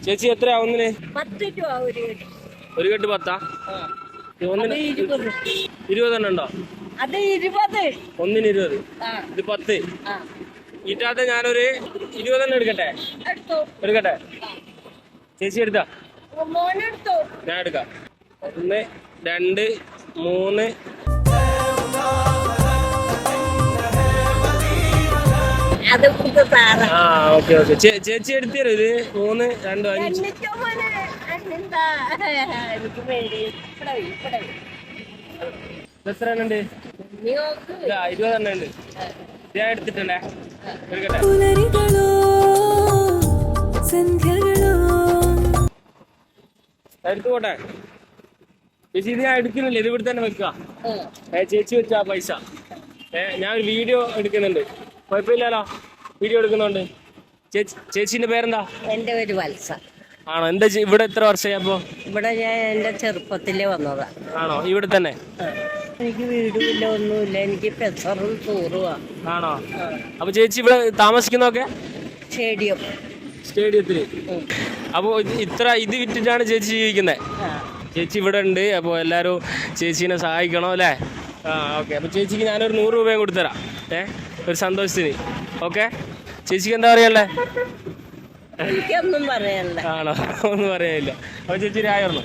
ചേച്ചി എത്രയാ ഒന്നിന്? 10 രൂപ ഒരു കെട്ട് 10? ഒന്നിന് 20 ഉണ്ടോ? അത് 20. ഒന്നിന് 20. ഇത് 10. ഈറ്റാത്ത ഞാനൊരു 20 എടുക്കട്ടെ? എടുക്കട്ടെ. ചേച്ചി എടുത്താ? ഞാൻ എടുക്കാം. 1, 2, 3. Okay okay. ചേച്ചി എടുത്തു തരും ഇത്? 3, 2, 5. എത്ര ഉണ്ട്? 20 ഉണ്ട്. ഞാൻ എടുത്തിട്ടുണ്ടേ. എടുക്കട്ടെ. എടുത്തു പോട്ടെ. ചേച്ചി ഇത് ഞാൻ എടുക്കുന്നില്ല, ഇത് ഇവിടെ തന്നെ വെക്കുക. ചേച്ചി വെച്ചാ പൈസ. ഞാൻ ഒരു വീഡിയോ എടുക്കുന്നുണ്ട്. കുഴപ്പമില്ലല്ലോ, വീഡിയോ എടുക്കുന്നുണ്ട്. ചേച്ചിന്റെ പേരെന്താ? എന്റെ പേര് വത്സ. ആണോ? എന്താ ഇവിടെ എത്ര വർഷമായി അപ്പൊ? ഇവിടെ ഞാൻ എന്റെ ചെറുപ്പത്തില് വന്നതാ. ആണോ? ഇവിടെ തന്നെ? എനിക്ക് വീടുമില്ല, ഒന്നുമില്ല. എനിക്ക് പെസറും ടൂറുവാ. ആണോ? അപ്പൊ ചേച്ചി ഇവിടെ താമസിക്കുന്നൊക്കെ സ്റ്റേഡിയത്തില്? അപ്പൊ ഇത് വിറ്റിട്ടാണ് ചേച്ചി ജീവിക്കുന്നത്? ചേച്ചി ഇവിടെ ഉണ്ട്. അപ്പോൾ എല്ലാവരും ചേച്ചീനെ സഹായിക്കണം അല്ലേ? ഓക്കെ. അപ്പോൾ ചേച്ചിക്ക് ഞാനൊരു 100 രൂപയും കൊടുത്തരാം. ഒരു സന്തോഷത്തിന്. ഓക്കെ. ചേച്ചിക്ക് എന്താ പറയല്ലേ? എനിക്കൊന്നും പറയാനില്ല. ആണോ? ഒന്നും പറയാനില്ല. അപ്പോൾ ചേച്ചി രായ പറഞ്ഞു.